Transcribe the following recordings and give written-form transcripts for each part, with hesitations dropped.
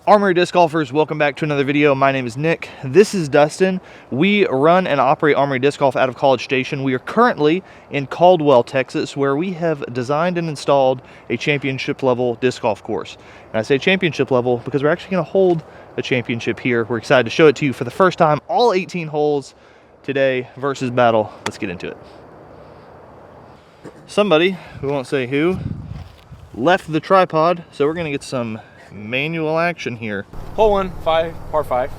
Armory Disc Golfers, welcome back to another video. My name is Nick. This is Dustin. We run and operate Armory Disc Golf out of College Station. We are currently in Caldwell, Texas, where we have designed and installed a championship level disc golf course. And I say championship level because we're actually going to hold a championship here. We're excited to show it to you for the first time. All 18 holes today versus battle. Let's get into it. Somebody, we won't say who, left the tripod, so we're going to get some manual action here. Hole 1, par 5,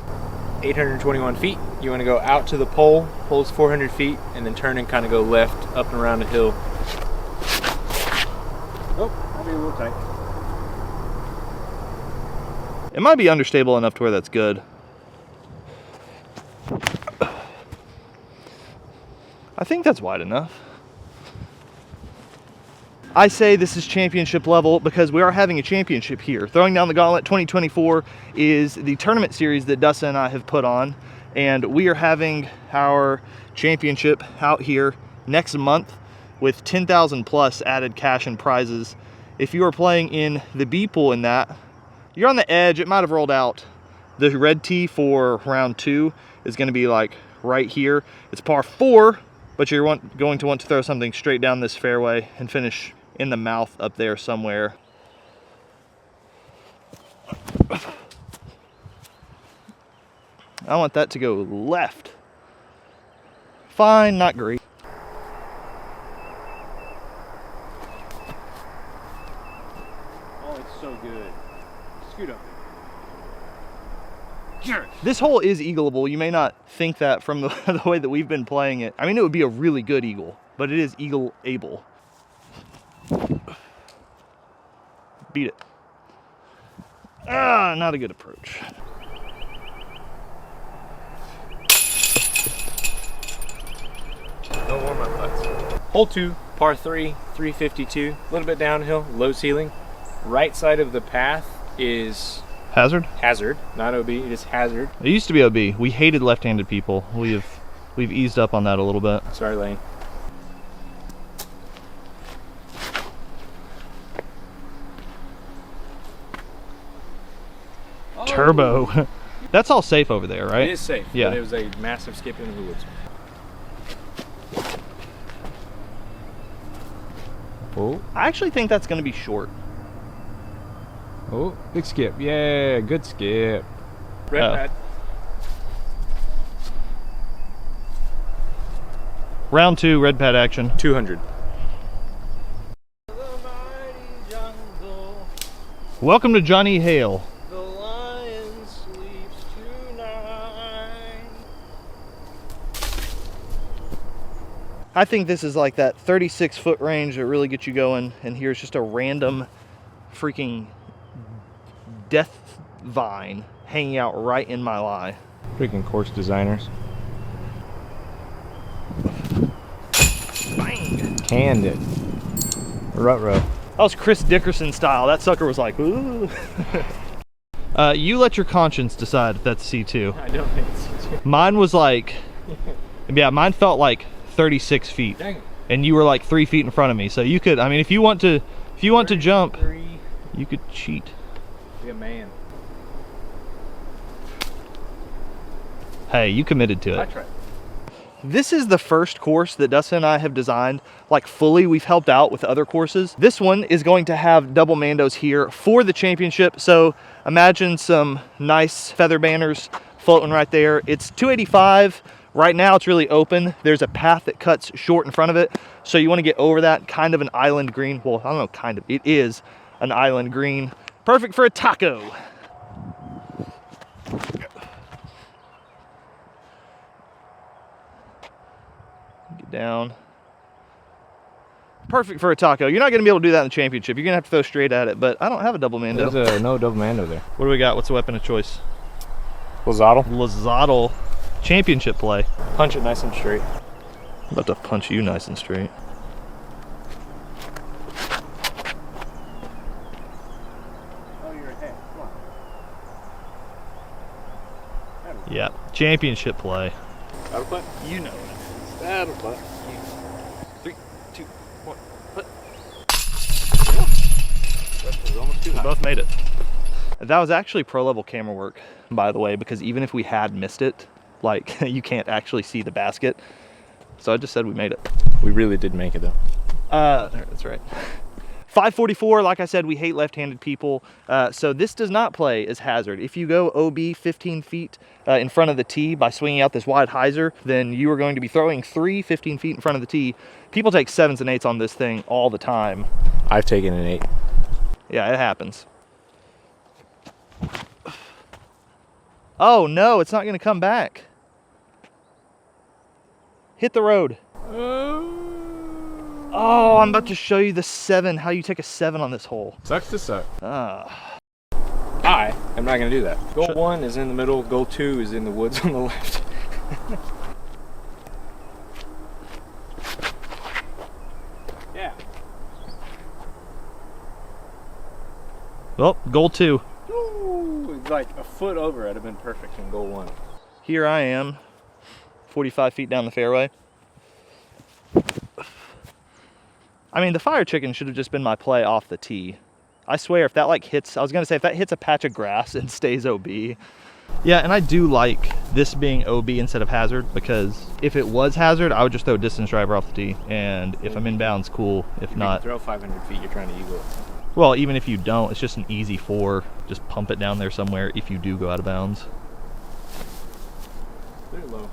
821 feet. You want to go out to the pole, hole's 400 feet, and then turn and kind of go left, up and around the hill. Oh, that'll be a little tight. It might be understable enough to where that's good. I think that's wide enough. I say this is championship level because we are having a championship here. Throwing Down the Gauntlet 2024 is the tournament series that Dustin and I have put on, and we are having our championship out here next month with 10,000 plus added cash and prizes. If you are playing in the B pool in that, you're on the edge. It might have rolled out. The red tee for round 2 is going to be like right here. It's par 4, but you're going to want to throw something straight down this fairway and finish in the mouth up there somewhere. I want that to go left. Fine, not great. Oh, it's so good. Scoot up. This hole is eagleable. You may not think that from the way that we've been playing it. I mean, it would be a really good eagle, but it is eagle-able. Beat it. Ah, not a good approach. No warm-up putts. Hole 2, par 3, 352. A little bit downhill, low ceiling. Right side of the path is Hazard? hazard, not OB, it is hazard. It used to be OB. We hated left-handed people. We've eased up on that a little bit. Sorry, Lane. Turbo. That's all safe over there, right? It is safe, yeah. But it was a massive skip into the woods. Oh, I actually think that's going to be short. oh, big skip. Yeah, good skip. Red pad. Round 2, red pad action. 200. Welcome to Johnny E Hejl. The lion sleeps tonight. I think this is like that 36-foot range that really gets you going, and here's just a random freaking death vine hanging out right in my lie. Freaking course designers. Bang! Canned it. Ruh-roh. That was Chris Dickerson style. That sucker was like, ooh. You let your conscience decide if that's C2. I don't think it's C2. Mine was like, yeah, mine felt like 36 feet. Dang it. And you were like 3 feet in front of me. So you could, I mean, if you want to jump, you could cheat. Be a man. Hey, you committed to I it. tried. This is the first course that Dustin and I have designed, like fully. We've helped out with other courses. This one is going to have double mandos here for the championship. So imagine some nice feather banners floating right there. It's 285. Right now it's really open. There's a path that cuts short in front of it. So you want to get over that, kind of an island green. Well, I don't know, kind of. It is an island green. Perfect for a taco. Get down. Perfect for a taco. You're not going to be able to do that in the championship. You're going to have to throw straight at it, but I don't have a double mando. There's no double mando there. What do we got? What's the weapon of choice? Lazado. Lazado. Championship play. Punch it nice and straight. I'm about to punch you nice and straight. Oh, you're ahead. Come on. Yeah, championship play. That'll put. You know what it is. That'll put. 3, 2, 1, put. That was almost too We high. both made it. That was actually pro level camera work, by the way, because even if we had missed it, like you can't actually see the basket. So I just said we made it. We really did make it though. That's right. 544, like I said, we hate left-handed people. So this does not play as hazard. If you go OB 15 feet in front of the tee by swinging out this wide hyzer, then you are going to be throwing 15 feet in front of the tee. People take 7s and 8s on this thing all the time. I've taken an 8. Yeah, it happens. Oh no, it's not gonna come back. Hit the road. Oh, I'm about to show you the 7, how you take a 7 on this hole. Sucks to suck. I am not going to do that. Goal 1 is in the middle. Goal 2 is in the woods on the left. Yeah. Well, goal 2. Ooh, like a foot over, it'd have been perfect in goal 1. Here I am, 45 feet down the fairway. I mean, the fire chicken should have just been my play off the tee. I swear, if that like hits, I was gonna say, if that hits a patch of grass and stays OB. Yeah, and I do like this being OB instead of hazard, because if it was hazard, I would just throw a distance driver off the tee. And if I'm inbounds, cool. If not, throw 500 feet, you're trying to eagle it. well, even if you don't, it's just an easy 4. Just pump it down there somewhere if you do go out of bounds. Very low.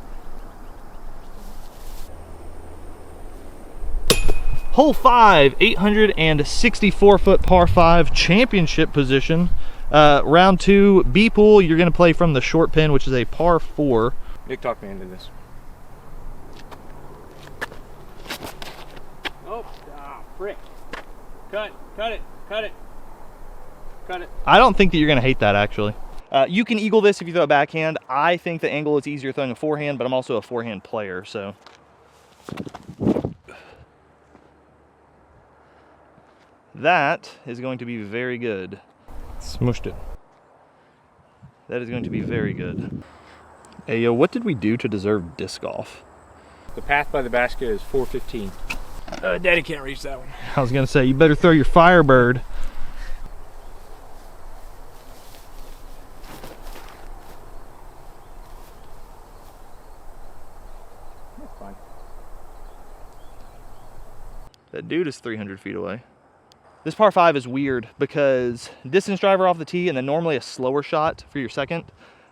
Hole 5, 864 foot par 5 championship position. Round 2, B pool. You're going to play from the short pin, which is a par 4. Nick talked me into this. Oh, frick. Cut it. I don't think that you're going to hate that, actually. You can eagle this if you throw a backhand. I think the angle is easier throwing a forehand, but I'm also a forehand player, so. That is going to be very good. Smooshed it. That is going to be very good. Hey, yo, what did we do to deserve disc golf? The path by the basket is 415. Daddy can't reach that one. I was going to say, you better throw your Firebird. That's fine. That dude is 300 feet away. This par 5 is weird because distance driver off the tee and then normally a slower shot for your second,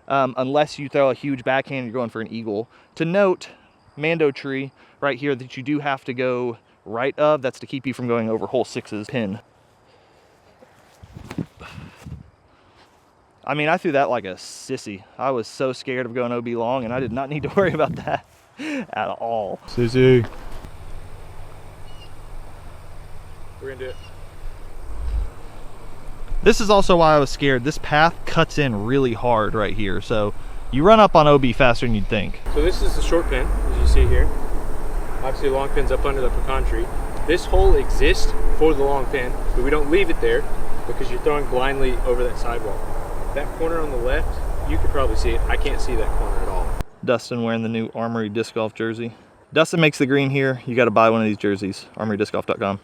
unless you throw a huge backhand, you're going for an eagle. To note, Mando tree right here that you do have to go right of, that's to keep you from going over hole 6's pin. I mean, I threw that like a sissy. I was so scared of going OB long and I did not need to worry about that at all. Sissy. We're gonna do it. This is also why I was scared. This path cuts in really hard right here, so you run up on OB faster than you'd think. So this is the short pin, as you see here. Obviously the long pin's up under the pecan tree. This hole exists for the long pin, but we don't leave it there because you're throwing blindly over that sidewalk. That corner on the left, you could probably see it. I can't see that corner at all. Dustin wearing the new Armory Disc Golf jersey. Dustin makes the green here. You got to buy one of these jerseys, armorydiscgolf.com.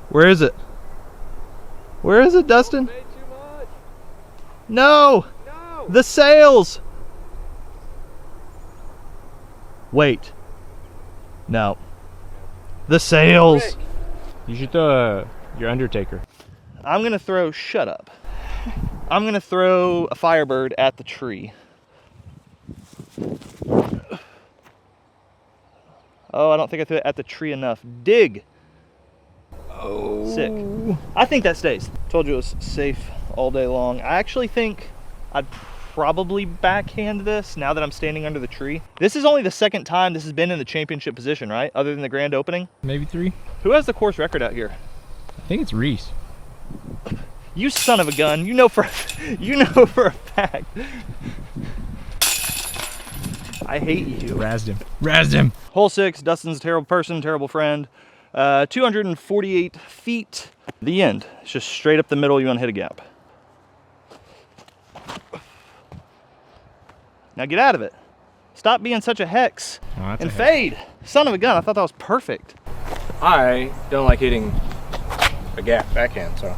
Where is it? Where is it, Dustin? Way too much. No! No! The sails! Wait. No. The sails! Rick. You should throw your Undertaker. I'm gonna throw, shut up. I'm gonna throw a Firebird at the tree. Oh, I don't think I threw it at the tree enough. Dig! Oh. Sick. I think that stays. Told you it was safe all day long. I actually think I'd probably backhand this now that I'm standing under the tree. This is only the second time this has been in the championship position, right? Other than the grand opening. Maybe 3. Who has the course record out here? I think it's Reese. You son of a gun. You know for a fact. I hate you. Razzed him. Razzed him. Hole 6, Dustin's a terrible person, terrible friend. 248 feet. The end. It's just straight up the middle. You want to hit a gap. Now get out of it. Stop being such a hex. Oh, that's And a hex. fade. Son of a gun. I thought that was perfect. I don't like hitting a gap backhand, so.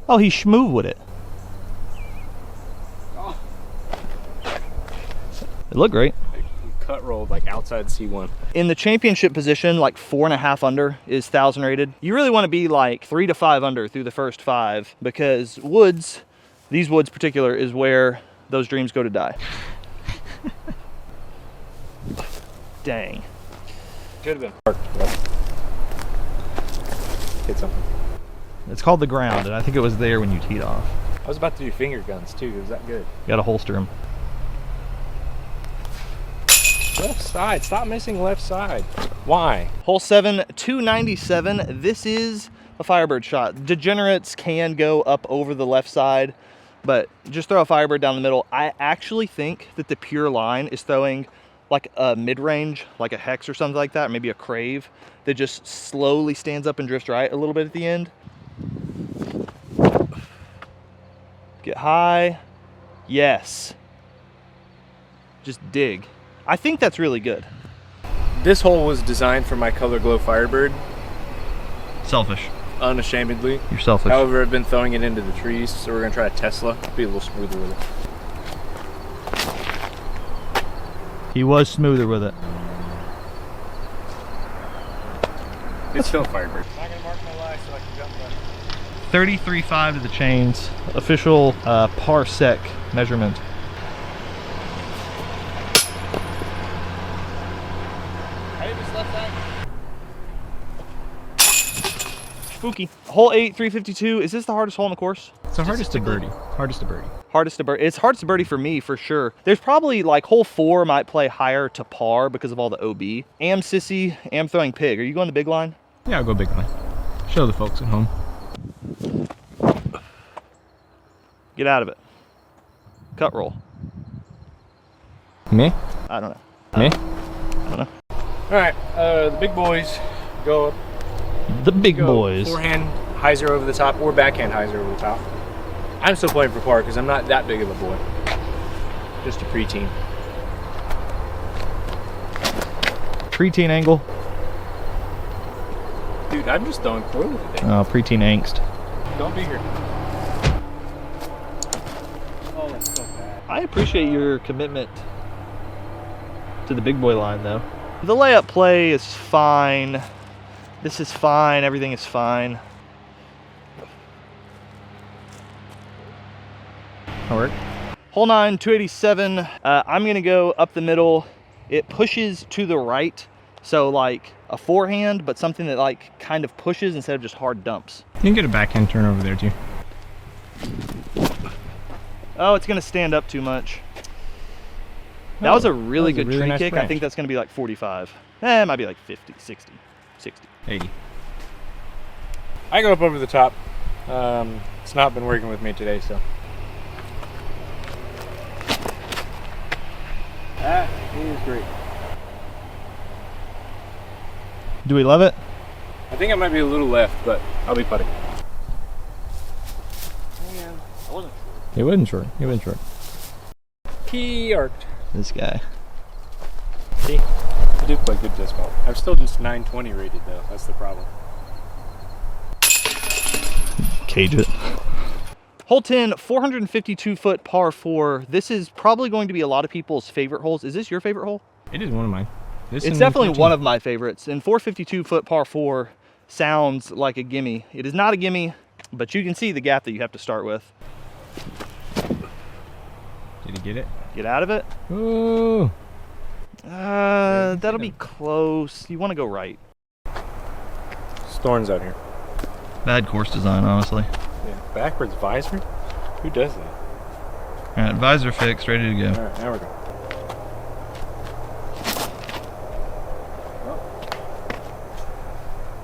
Oh, he's schmoove with it. Oh. It looked great. Cut rolled like outside C1. In the championship position, like 4.5 under is 1,000 rated. You really want to be like 3 to 5 under through the first 5 because woods, these woods particular, is where those dreams go to die. Dang. Could have been. Hit something. It's called the ground, and I think it was there when you teed off. I was about to do finger guns too. It was that good. You gotta holster them. Left side. Stop missing left side. Why? Hole 7, 297. This is a Firebird shot. Degenerates can go up over the left side, but just throw a Firebird down the middle. I actually think that the pure line is throwing like a mid-range, like a hex or something like that, or maybe a crave that just slowly stands up and drifts right a little bit at the end. Get high. Yes. Just dig. I think that's really good. This hole was designed for my Color Glow Firebird, Selfish. unashamedly. You're selfish. However, I've been throwing it into the trees, so we're gonna try a Tesla. Be a little smoother with it. He was smoother with it. It's still a Firebird. I'm not gonna mark my lie so I can jump left. 33.5 to the chains. Official parsec measurement. Spooky. Hole 8, 352. Is this the hardest hole in the course? It's the hardest to birdie. Hardest to birdie. Hardest to birdie. It's hardest to birdie for me, for sure. There's probably like hole 4 might play higher to par because of all the OB. Am sissy, am throwing pig. Are you going the big line? Yeah, I'll go big line. Show the folks at home. Get out of it. Cut roll. Me? I don't know. Me? I don't know. All right, the big boys go up. The big Go boys. Forehand hyzer over the top or backhand hyzer over the top. I'm still playing for par because I'm not that big of a boy. Just a preteen. Preteen angle. Dude, I'm just throwing poorly today. Oh, preteen angst. Don't be here. Oh, that's so bad. I appreciate your commitment to the big boy line, though. The layup play is fine. This is fine. Everything is fine. That work? Hole 9, 287. I'm going to go up the middle. It pushes to the right. So like a forehand, but something that like kind of pushes instead of just hard dumps. You can get a backhand turn over there too. Oh, it's going to stand up too much. That was a really good tree nice kick. I branch. think that's going to be like 45. It might be like 50, 60, 60. 80. I go up over the top. It's not been working with me today, so. That is great. Do we love it? I think I might be a little left, but I'll be putting. Man, I wasn't sure. It wasn't short. It wasn't short. Key arced. This guy. See? I do play good disc golf. I'm still just 920 rated though. That's the problem. Cage it. Hole 10, 452-foot par 4. This is probably going to be a lot of people's favorite holes. Is this your favorite hole? It is one of mine. This It's and definitely 15. one of my favorites. And 452-foot par 4 sounds like a gimme. It is not a gimme, but you can see the gap that you have to start with. Did he get it? Get out of it. Ooh. That'll be close. You want to go right. Thorns out here. Bad course design, honestly. Yeah. Backwards visor? Who does that? All right, visor fixed, ready to go. All right, now we're going.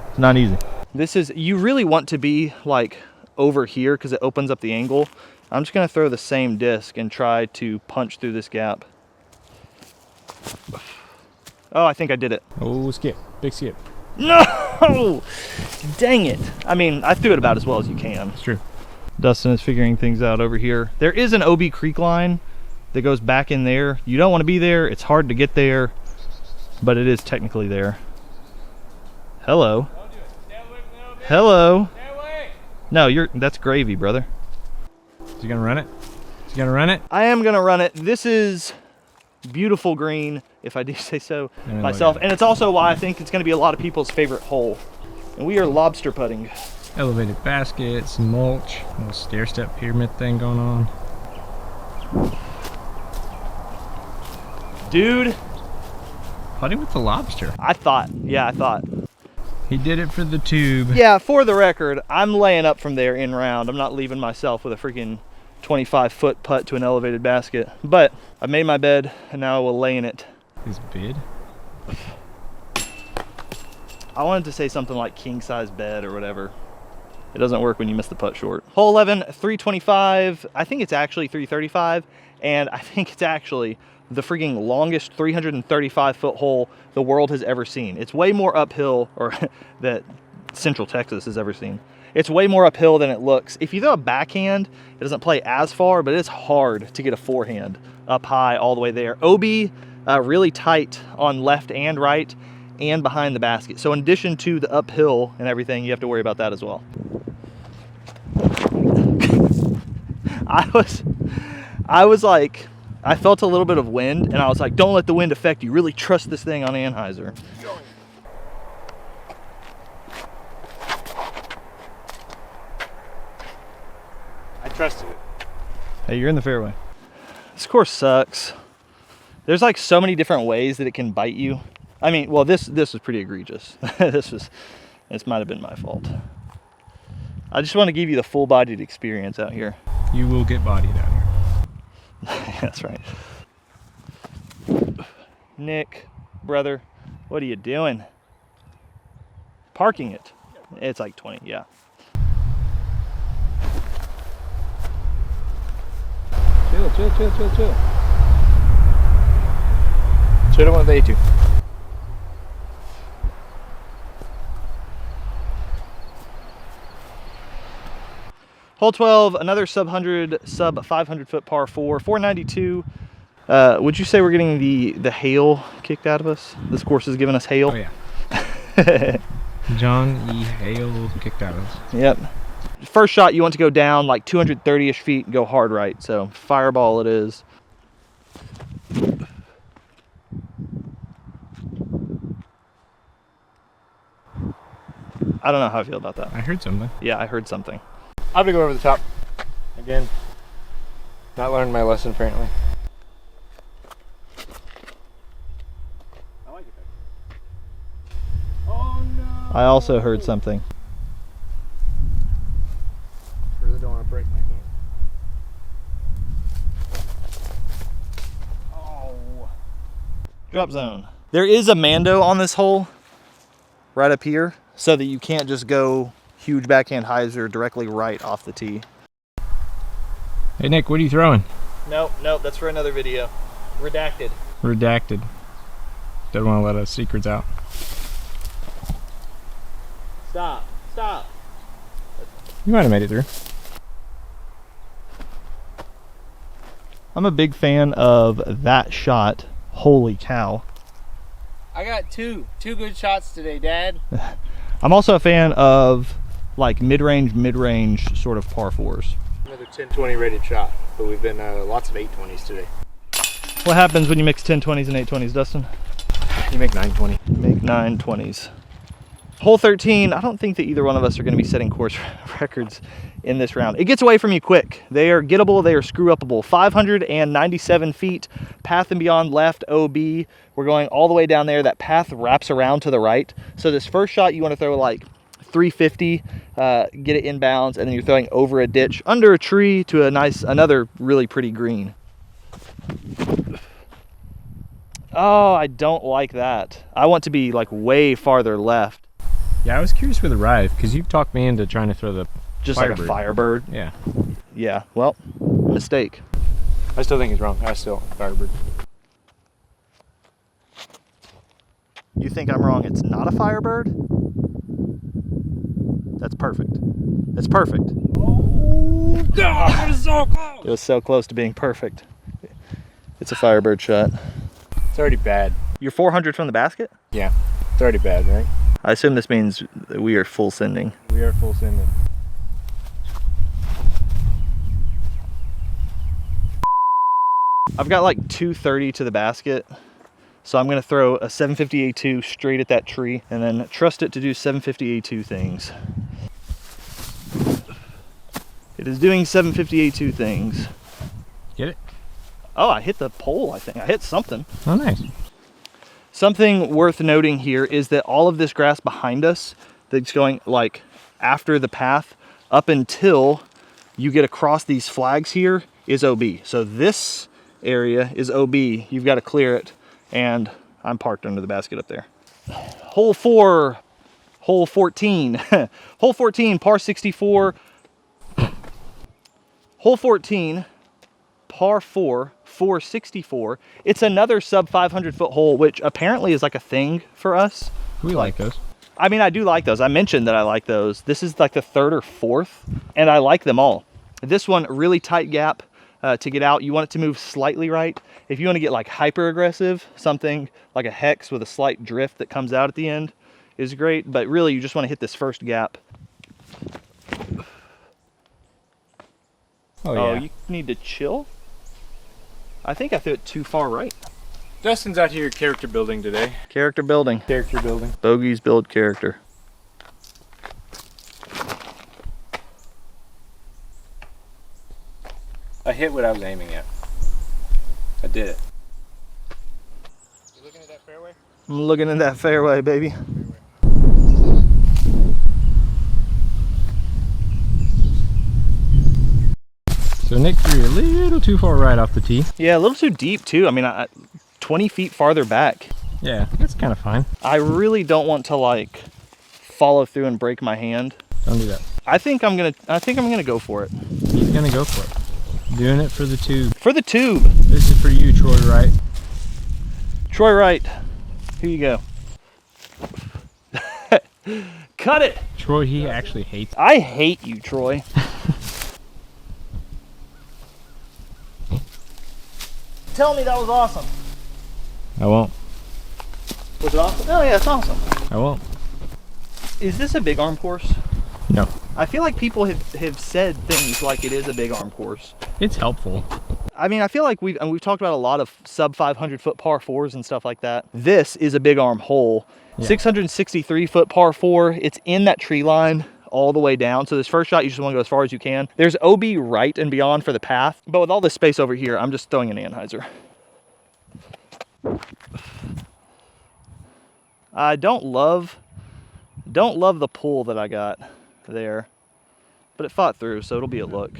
It's not easy. This is, you really want to be like over here because it opens up the angle. I'm just gonna throw the same disc and try to punch through this gap. Oh, I think I did it. Oh, skip. Big skip. No! Dang it. I mean, I threw it about as well as you can. It's true. Dustin is figuring things out over here. There is an OB Creek line that goes back in there. You don't want to be there. It's hard to get there. but it is technically there. Hello. Hello. No, that's gravy, brother. Is he gonna run it? Is he gonna run it? I am gonna run it. This is beautiful green, if I do say so myself. And it's also why I think it's gonna be a lot of people's favorite hole. And we are lobster putting. Elevated basket, some mulch, a little stair step pyramid thing going on. Dude. Putting with the lobster. I thought. He did it for the tube. Yeah, for the record, I'm laying up from there in round. I'm not leaving myself with a freaking 25-foot putt to an elevated basket. But I made my bed, and now I will lay in it. His bid? I wanted to say something like king-size bed or whatever. It doesn't work when you miss the putt short. Hole 11, 325. I think it's actually 335, and I think it's actually the freaking longest 335-foot hole the world has ever seen. It's way more uphill, or that Central Texas has ever seen. It's way more uphill than it looks. If you throw a backhand, it doesn't play as far, but it's hard to get a forehand up high all the way there. OB, really tight on left and right and behind the basket. So in addition to the uphill and everything, you have to worry about that as well. I was like, I felt a little bit of wind, and I was like, don't let the wind affect you. Really trust this thing on Anheuser. I trusted it. Hey, you're in the fairway. This course sucks. There's like so many different ways that it can bite you. I mean, well, this was pretty egregious. This might have been my fault. I just want to give you the full-bodied experience out here. You will get bodied out here. That's right. Nick, brother, what are you doing? Parking it. It's like 20, yeah. Chill. Should have went with A2. Hole 12, another sub 500 foot par 4, 492. Would you say we're getting the Hejl kicked out of us? This course is giving us Hejl. Oh yeah. John E Hejl kicked out of us. Yep. First shot, you want to go down like 230-ish feet and go hard right. So fireball it is. I don't know how I feel about that. I heard something. Yeah, I heard something. I'm gonna go over the top. Again, not learned my lesson apparently. I like it though. Oh no! I also heard something. I really don't want to break my hand. Oh. Drop zone. There is a Mando on this hole, right up here, so that you can't just go huge backhand hyzer directly right off the tee. Hey Nick, what are you throwing? Nope, that's for another video. Redacted. Redacted. Don't want to let us secrets out. Stop. You might have made it through. I'm a big fan of that shot. Holy cow. I got two good shots today, Dad. I'm also a fan of like mid-range sort of par 4s. Another 10-20 rated shot, but we've been lots of 820s today. What happens when you mix 10-20s and 8-20s, Dustin? You make 920. Make 9-20s. Hole 13, I don't think that either one of us are going to be setting course records in this round. It gets away from you quick. They are gettable, they are screw-upable. 597 feet, path and beyond left, OB. We're going all the way down there. That path wraps around to the right. So this first shot, you want to throw like 350, get it inbounds, and then you're throwing over a ditch, under a tree to another really pretty green. Oh, I don't like that. I want to be like way farther left. Yeah, I was curious with the ride because you've talked me into trying to throw the Just Firebird. like a Firebird. Yeah. Yeah, well, mistake. I still think he's wrong. I still Firebird. You think I'm wrong, it's not a Firebird? That's perfect. It's perfect. Oh God, it was so close. It was so close to being perfect. It's a Firebird shot. It's already bad. You're 400 from the basket? Yeah, it's already bad, right? I assume this means that we are full sending. We are full sending. I've got like 230 to the basket. So I'm gonna throw a 750 A2 straight at that tree and then trust it to do 750 A2 things. It is doing 750 A2 things. Get it? Oh, I hit the pole, I think. I hit something. Oh, nice. Something worth noting here is that all of this grass behind us that's going like after the path up until you get across these flags here is OB. So this area is OB. You've got to clear it, and I'm parked under the basket up there. Hole 4, hole 14. Hole 14, par 64. Hole 14, par 4, 464. It's another sub 500 foot hole, which apparently is like a thing for us. We like those. I mean, I do like those. I mentioned that I like those. This is like the 3rd or 4th, and I like them all. This one, really tight gap to get out. You want it to move slightly right. If you want to get like hyper aggressive, something like a hex with a slight drift that comes out at the end is great, but really you just want to hit this first gap. Oh, yeah. You need to chill? I think I threw it too far right. Dustin's out here character building today. Character building. Character building. Bogeys build character. I hit what I was aiming at. I did it. You looking at that fairway? I'm looking at that fairway, baby. So Nick threw a little too far right off the tee. Yeah, a little too deep too. I mean, 20 feet farther back. Yeah, that's kind of fine. I really don't want to like follow through and break my hand. Don't do that. I think I'm gonna go for it. He's gonna go for it. Doing it for the tube. For the tube. This is for you, Troy Wright. Troy Wright, here you go. Cut it. Troy, he actually hates it. I hate you, Troy. Tell me that was awesome. I won't. Was it awesome? Oh yeah, it's awesome. I won't. Is this a big arm course? No. I feel like people have said things like it is a big arm course. It's helpful. I mean, I feel like we've talked about a lot of sub 500 foot par 4s and stuff like that. This is a big arm hole. Yeah. 663 foot par 4. It's in that tree line all the way down. So this first shot, you just want to go as far as you can. There's OB right and beyond for the path. But with all this space over here, I'm just throwing an Anheuser. I don't love the pull that I got there, but it fought through, so it'll be a look.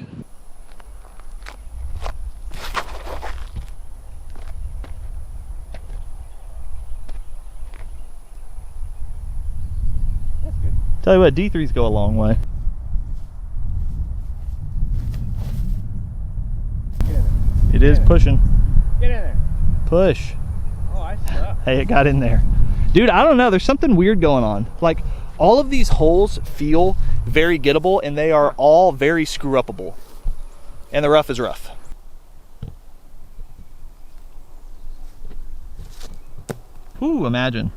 That's good. Tell you what, D3s go a long way. Get in there. It is pushing. Get in there. Push. Oh, I suck. Hey, it got in there. Dude, I don't know. There's something weird going on. Like, all of these holes feel very gettable, and they are all very screw-upable. And the rough is rough. Ooh, imagine.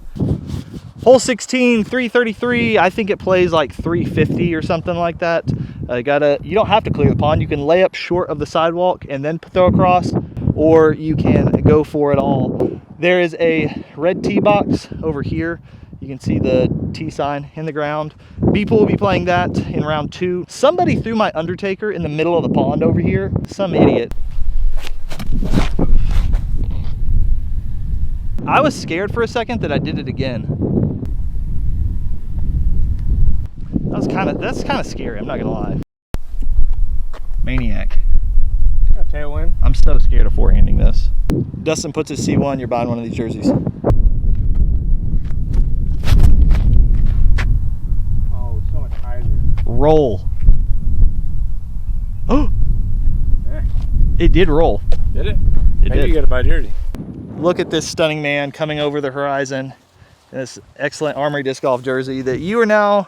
Hole 16, 333. I think it plays like 350 or something like that. You don't have to clear the pond. You can lay up short of the sidewalk and then throw across, or you can go for it all. There is a red tee box over here. You can see the tee sign in the ground. People will be playing that in round 2. Somebody threw my Undertaker in the middle of the pond over here. Some idiot. I was scared for a second that I did it again. That's kind of scary, I'm not gonna lie. Maniac. Got a tailwind. I'm so scared of forehanding this. Dustin puts his C1, you're buying one of these jerseys. Oh, so much higher. Roll. Oh! Eh. It did roll. Did it? It Maybe did. you got to buy jersey. Look at this stunning man coming over the horizon in this excellent Armory Disc Golf jersey that you are now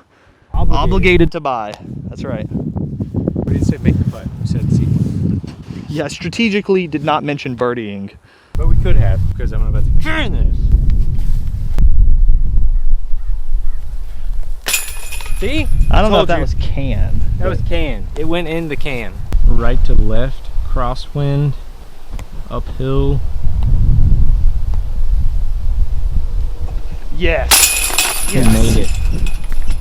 obligated to buy. That's right. We didn't say make the putt. We said see. Yeah, strategically did not mention birdieing. But we could have, because I'm about to get in this. See? I don't know if Told that you. was canned. That was can. It went in the can. Right to left, crosswind, uphill. Yes. You made it.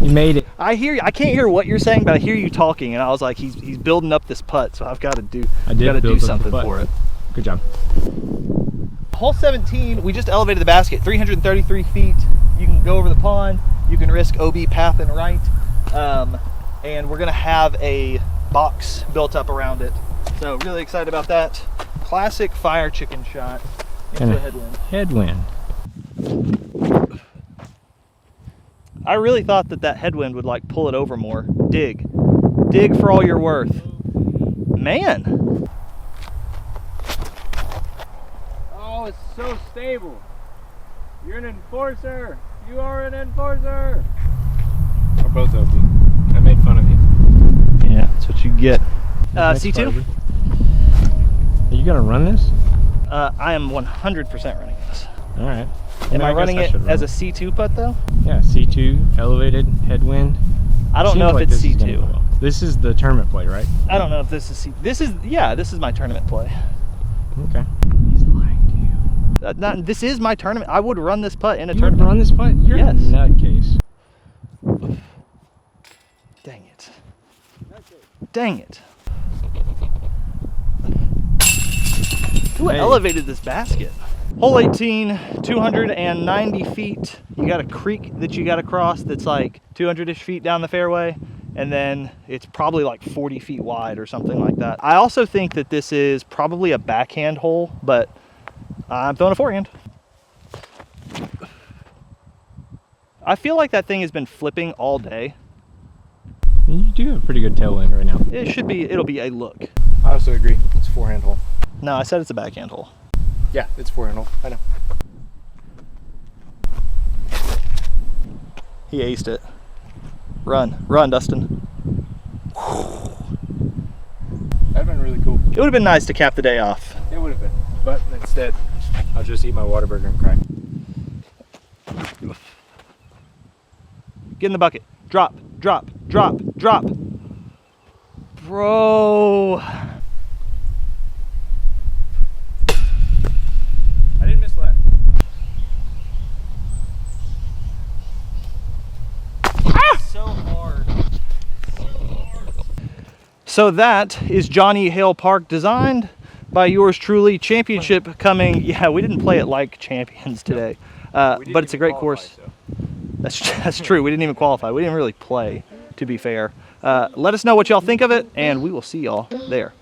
You made it. I hear you. I can't hear what you're saying, but I hear you talking, and I was like, he's building up this putt, so I've got to do. I did got to build do up the something putt. for it. Good job. Hole 17, we just elevated the basket 333 feet. You can go over the pond. You can risk OB path and right, and we're gonna have a box built up around it. So really excited about that. Classic fire chicken shot into And a a headwind. Headwind. I really thought that headwind would like pull it over more. Dig for all you're worth, man. Oh, it's so stable. You're an enforcer. You are an enforcer. Or both of you. I made fun of you. Yeah, that's what you get. Next C2. part. Are you gonna run this? I am 100% running this. All right. Am I guess running I it should run as a C2 putt though? Yeah, C2, elevated, headwind. I don't Seems know if like it's this is gonna C2. go well. This is the tournament play, right? I don't know if this is this is my tournament play. Okay. He's lying to you. This is my tournament. I would run this putt in a You would tournament. run this putt? You're Yes. a nutcase. Dang it. Dang it. Who Hey. elevated this basket? Hole 18, 290 feet. You got a creek that you got to cross that's like 200-ish feet down the fairway, and then it's probably like 40 feet wide or something like that. I also think that this is probably a backhand hole, but I'm throwing a forehand. I feel like that thing has been flipping all day. You do have a pretty good tailwind right now. It'll be a look. I also agree. It's a forehand hole. No, I said it's a backhand hole. Yeah, it's a forehand hole. I know. He aced it. Run, Dustin. That'd been really cool. It would have been nice to cap the day off. It would have been. But instead, I'll just eat my Whataburger and cry. Get in the bucket. Drop. Bro. I didn't miss that. So hard. So that is John E Hejl Park, designed by yours truly. Championship coming. Yeah, we didn't play it like champions today, but it's a great course. That's true. We didn't even qualify. We didn't really play, to be fair. Let us know what y'all think of it, and we will see y'all there.